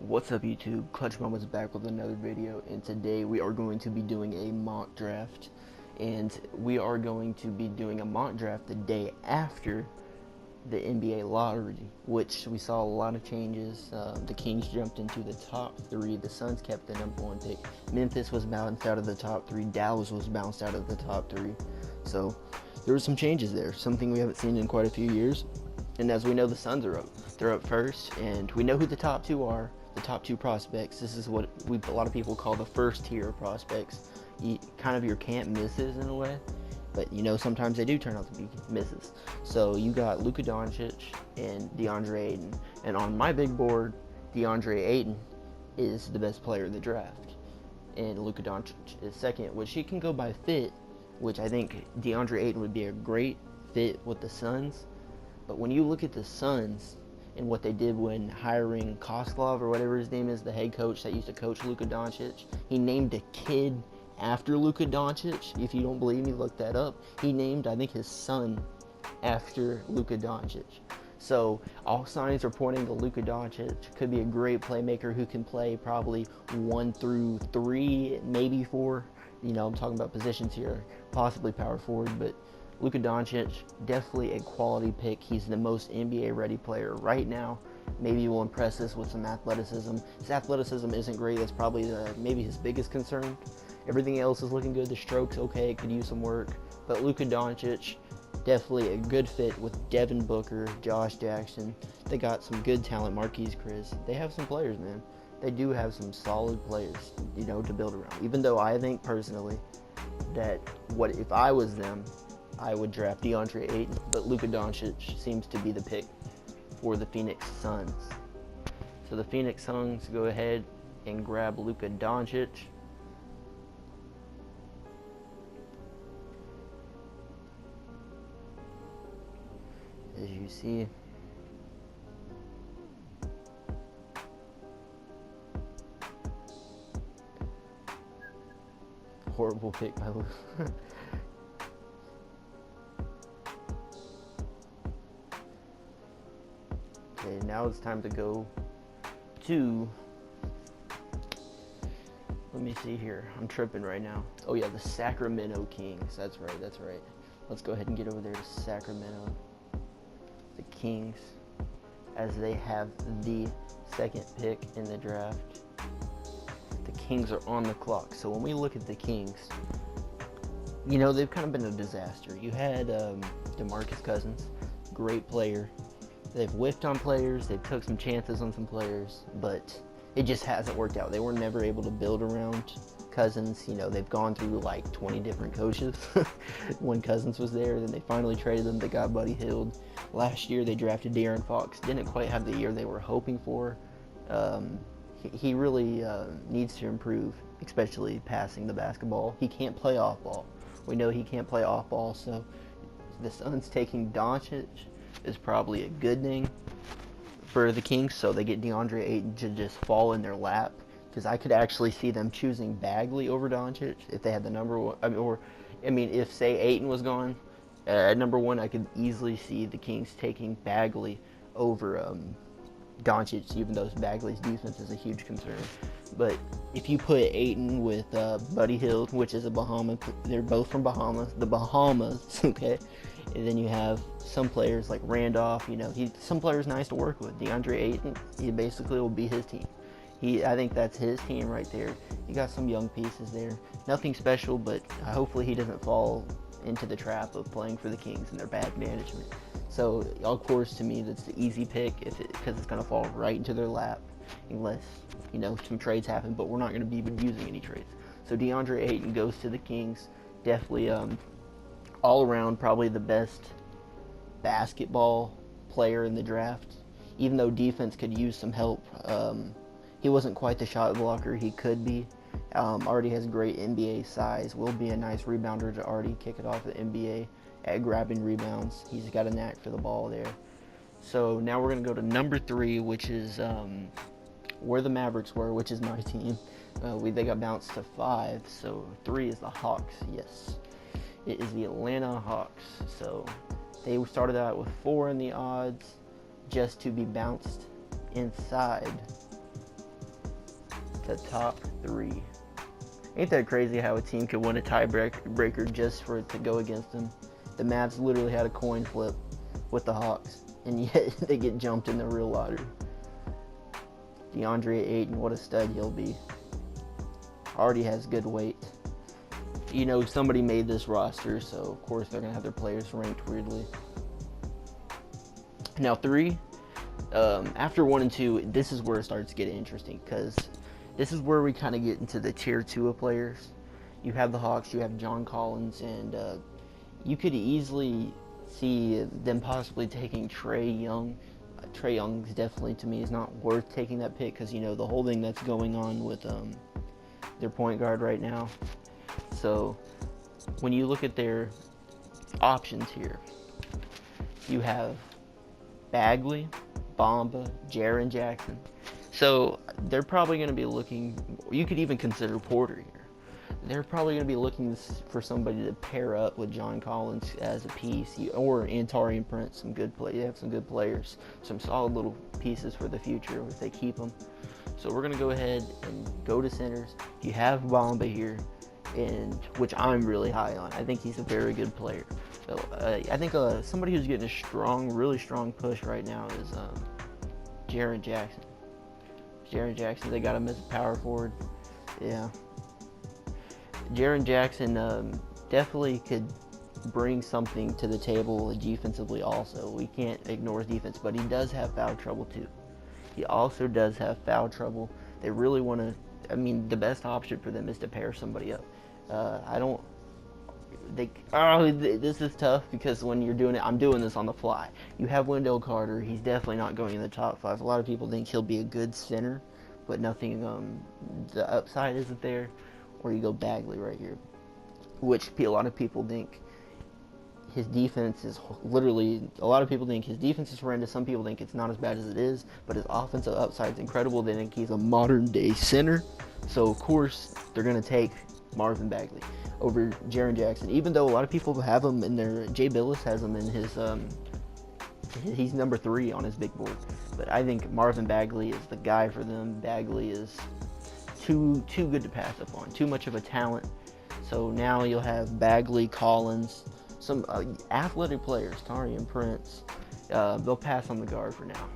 What's up YouTube? Clutch Mama's back with another video, and today we are going to be doing a mock draft, and we are going to be doing a mock draft the day after the NBA lottery, which we saw a lot of changes. The Kings jumped into the top three, the Suns kept the #1 pick, Memphis was bounced out of the top three, Dallas was bounced out of the top three, so there were some changes there, something we haven't seen in quite a few years. And as we know, the Suns are up. They're up first, and we know who the top two are. The top two prospects. This is what a lot of people call the first tier of prospects. Kind of your can't misses in a way, but sometimes they do turn out to be misses. So you got Luka Doncic and DeAndre Ayton, and on my big board, DeAndre Ayton is the best player in the draft, and Luka Doncic is second, which he can go by fit, which I think DeAndre Ayton would be a great fit with the Suns. But when you look at the Suns and what they did when hiring Kosklov, or whatever his name is, the head coach that used to coach Luka Doncic, he named a kid after Luka Doncic. If you don't believe me, look that up. He named, I think, his son after Luka Doncic. So all signs are pointing to Luka Doncic could be a great playmaker who can play probably 1 through 3, maybe 4. I'm talking about positions here, possibly power forward, but Luka Doncic, definitely a quality pick. He's the most NBA-ready player right now. Maybe he will impress us with some athleticism. His athleticism isn't great. That's probably maybe his biggest concern. Everything else is looking good. The stroke's okay. Could use some work. But Luka Doncic, definitely a good fit with Devin Booker, Josh Jackson. They got some good talent. Marquise Chris. They have some players, man. They do have some solid players, to build around. Even though I think personally that if I was them, I would draft DeAndre Ayton, but Luka Doncic seems to be the pick for the Phoenix Suns. So the Phoenix Suns go ahead and grab Luka Doncic. As you see, horrible pick by Luka. Okay, now it's time to go to, let me see here, I'm tripping right now. Oh yeah, the Sacramento Kings, that's right. Let's go ahead and get over there to Sacramento. The Kings, as they have the second pick in the draft. The Kings are on the clock, so when we look at the Kings, they've kind of been a disaster. You had DeMarcus Cousins, great player. They've whiffed on players, they've took some chances on some players, but it just hasn't worked out. They were never able to build around Cousins. They've gone through like 20 different coaches when Cousins was there. Then they finally traded them. They got Buddy Hield. Last year they drafted De'Aaron Fox. Didn't quite have the year they were hoping for. He really needs to improve, especially passing the basketball. He can't play off ball. We know he can't play off ball, so the Suns taking Doncic is probably a good thing for the Kings, so they get DeAndre Ayton to just fall in their lap, because I could actually see them choosing Bagley over Doncic if they had the number one. If say Ayton was gone at number 1, I could easily see the Kings taking Bagley over Doncic, even though Bagley's defense is a huge concern. But if you put Ayton with Buddy Hield, which is a Bahama, they're both from the Bahamas, okay? And then you have some players like Randolph, some players nice to work with. DeAndre Ayton, he basically will be his team. I think that's his team right there. You got some young pieces there. Nothing special, but hopefully he doesn't fall into the trap of playing for the Kings and their bad management. So, of course, to me, that's the easy pick because it's going to fall right into their lap unless, some trades happen, but we're not going to be using any trades. So DeAndre Ayton goes to the Kings. Definitely all around probably the best basketball player in the draft. Even though defense could use some help, he wasn't quite the shot blocker he could be. Already has great NBA size, will be a nice rebounder to already kick it off the NBA at grabbing rebounds. He's got a knack for the ball there. So now we're going to go to number 3, which is where the Mavericks were, which is my team. They got bounced to 5, so 3 is the Hawks. Yes, it is the Atlanta Hawks. So they started out with 4 in the odds just to be bounced inside the top 3. Ain't that crazy how a team could win a tiebreaker just for it to go against them? The Mavs literally had a coin flip with the Hawks, and yet they get jumped in the real lottery. DeAndre Ayton, what a stud he'll be. Already has good weight. You know, somebody made this roster, so of course they're going to have their players ranked weirdly. Now 3, after 1 and 2, this is where it starts to get interesting, because this is where we kind of get into the tier 2 of players. You have the Hawks, you have John Collins, and you could easily see them possibly taking Trae Young. Trae Young definitely, to me, is not worth taking that pick, because, you know, the whole thing that's going on with their point guard right now. So when you look at their options here, you have Bagley, Bamba, Jaren Jackson. So they're probably going to be looking, you could even consider Porter here. They're probably going to be looking for somebody to pair up with John Collins as a piece, or Taurean Prince. Some good play. They have some good players, some solid little pieces for the future if they keep them. So we're going to go ahead and go to centers. You have Bamba here, and which I'm really high on. I think he's a very good player. So I think somebody who's getting a really strong push right now is Jaren Jackson. Jaren Jackson, they got him as a power forward. Yeah. Jaren Jackson definitely could bring something to the table defensively also. We can't ignore his defense, but he does have foul trouble too. He also does have foul trouble. They really want to, the best option for them is to pair somebody up. This is tough because when you're doing it, I'm doing this on the fly. You have Wendell Carter. He's definitely not going in the top 5. A lot of people think he'll be a good center, but nothing, the upside isn't there. Or you go Bagley right here, which a lot of people think his defense is literally, a lot of people think his defense is horrendous. Some people think it's not as bad as it is, but his offensive upside is incredible. They think he's a modern day center. So of course they're going to take Marvin Bagley over Jaren Jackson, even though a lot of people have him in their, Jay Billis has him in his, he's number 3 on his big board. But I think Marvin Bagley is the guy for them. Bagley is too good to pass up on, too much of a talent. So now you'll have Bagley, Collins, some athletic players, Taurean Prince. They'll pass on the guard for now.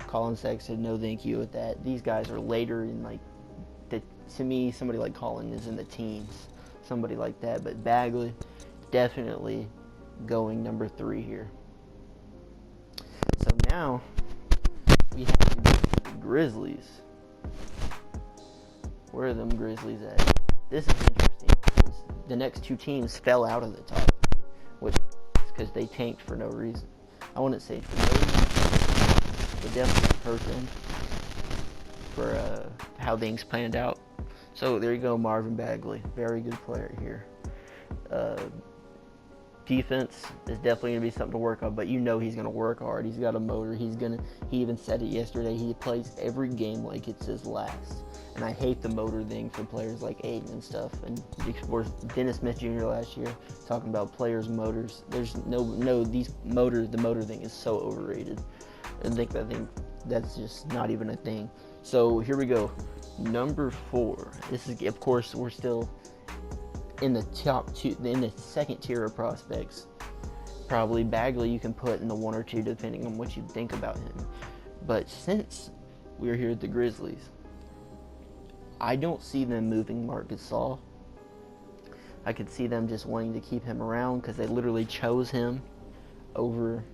Colin Sexton, no thank you with that. These guys are later in, like, to me, somebody like Colin is in the teens, somebody like that. But Bagley, definitely going number 3 here. So now we have the Grizzlies. Where are them Grizzlies at? This is interesting because the next 2 teams fell out of the top 3, which is because they tanked for no reason. I wouldn't say for no reason, but definitely hurt them for how things planned out. So there you go, Marvin Bagley, very good player here. Defense is definitely going to be something to work on, but you know he's going to work hard. He's got a motor. He even said it yesterday. He plays every game like it's his last. And I hate the motor thing for players like Aiden and stuff. And Dennis Smith Jr. last year talking about players' motors. There's the motor thing is so overrated. I think that's just not even a thing. So here we go. Number 4. This is, of course, we're still in the top 2, in the second tier of prospects. Probably Bagley you can put in the 1 or 2 depending on what you think about him. But since we're here at the Grizzlies, I don't see them moving Marc Gasol. I could see them just wanting to keep him around because they literally chose him over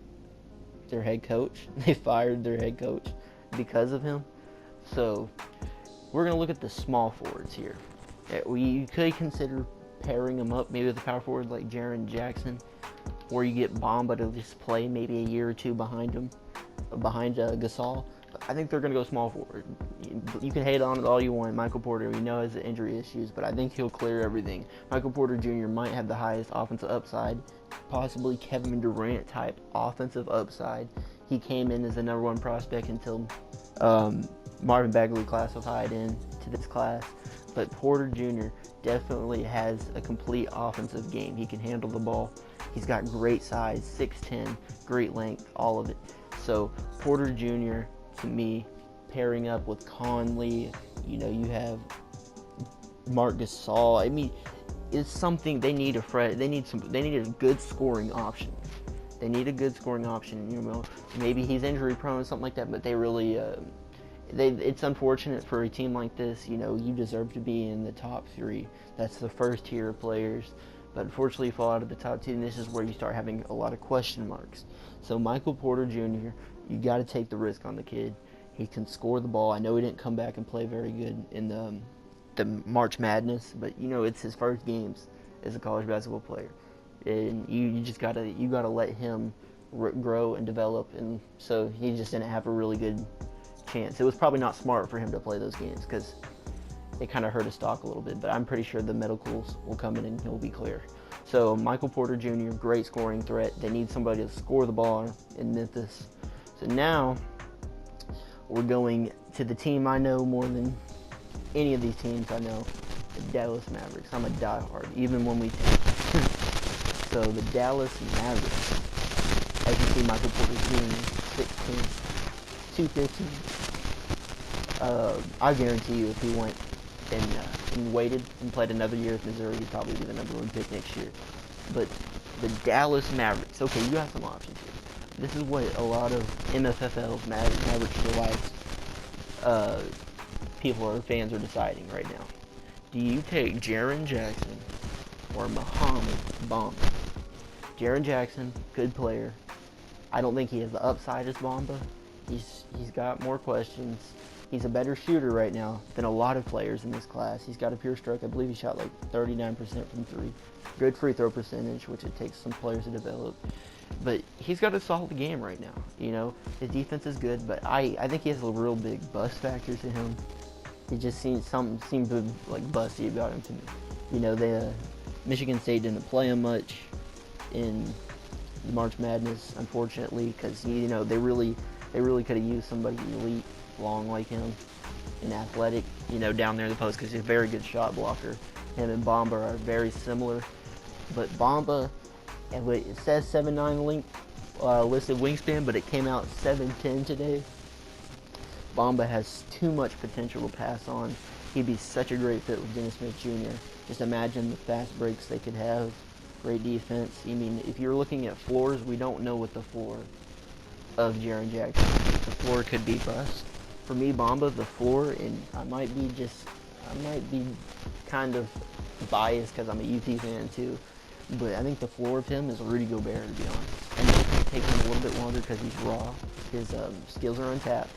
their head coach. They fired their head coach because of him. So we're going to look at the small forwards here. You could consider pairing them up maybe with a power forward like Jaren Jackson, or you get Bamba to just play maybe a year or 2 behind him, behind Gasol. I think they're going to go small forward. You can hate on it all you want. Michael Porter, we know has injury issues, but I think he'll clear everything. Michael Porter Jr. might have the highest offensive upside, possibly Kevin Durant type offensive upside. He came in as the number 1 prospect until Marvin Bagley classified into this class. But Porter Jr. definitely has a complete offensive game. He can handle the ball. He's got great size, 6'10", great length, all of it. So Porter Jr., to me, pairing up with Conley, You know, you have Marc Gasol. I mean, it's something they need they need a good scoring option. They need a good scoring option. You know, maybe he's injury prone or something like that, but they really it's unfortunate for a team like this. You know, you deserve to be in the top 3. That's the first tier of players. But unfortunately, you fall out of the top 2, and this is where you start having a lot of question marks. So Michael Porter Jr., you got to take the risk on the kid. He can score the ball. I know he didn't come back and play very good in the March Madness, but you know it's his first games as a college basketball player, and you just gotta let him grow and develop. And so he just didn't have a really good chance. It was probably not smart for him to play those games because it kind of hurt his stock a little bit, but I'm pretty sure the medicals will come in and he'll be clear. So Michael Porter Jr., great scoring threat. They need somebody to score the ball in Memphis. So now we're going to the team I know more than any of these teams I know, the Dallas Mavericks. I'm a diehard, even when we tank. So the Dallas Mavericks, as you see, Michael Porter Jr., 6'10", 215. I guarantee you if he went and waited and played another year with Missouri, he'd probably be the #1 pick next year. But the Dallas Mavericks, okay, you have some options here. This is what a lot of MFFL Mavericks for Life people or fans are deciding right now. Do you take Jaren Jackson or Mohamed Bamba? Jaren Jackson, good player. I don't think he has the upside as Bamba. He's got more questions. He's a better shooter right now than a lot of players in this class. He's got a pure stroke. I believe he shot like 39% from 3. Good free throw percentage, which it takes some players to develop. But he's got a solid game right now. You know, his defense is good, but I think he has a real big bust factor to him. He just seems like busty about him to me. You know, Michigan State didn't play him much in the March Madness, unfortunately, because you know they really could have used somebody elite, long like him, and athletic. You know, down there in the post because he's a very good shot blocker. Him and Bamba are very similar, but Bamba, and it says 7'9" listed wingspan, but it came out 7'10" today. Bamba has too much potential to pass on. He'd be such a great fit with Dennis Smith Jr. Just imagine the fast breaks they could have. Great defense. I mean, if you're looking at floors, we don't know what the floor of Jaren Jackson is. The floor could be bust. For me, Bamba, the floor, and I might be kind of biased because I'm a UT fan too, but I think the floor of him is Rudy Gobert, to be honest. And it can take him a little bit longer because he's raw. His skills are untapped.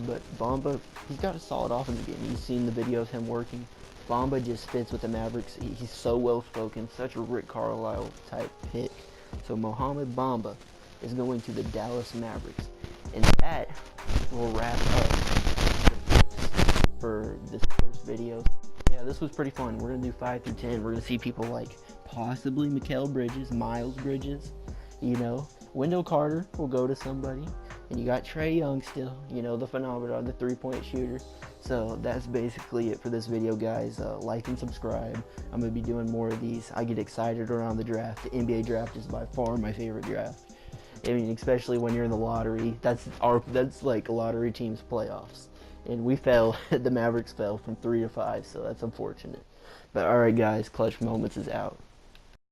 But Bamba, he's got a solid offensive game. You've seen the video of him working. Bamba just fits with the Mavericks. He's so well-spoken, such a Rick Carlisle type pick. So Mohamed Bamba is going to the Dallas Mavericks. And that will wrap up for this first video. Yeah, this was pretty fun. We're going to do 5 through 10. We're going to see people like possibly Mikal Bridges, Miles Bridges, you know. Wendell Carter will go to somebody. And you got Trae Young still, you know, the phenomenon, the three-point shooter. So that's basically it for this video, guys. Like and subscribe. I'm going to be doing more of these. I get excited around the draft. The NBA draft is by far my favorite draft. I mean, especially when you're in the lottery. That's like lottery teams' playoffs. And we fell, the Mavericks fell from 3 to 5, so that's unfortunate. But all right, guys, Clutch Moments is out.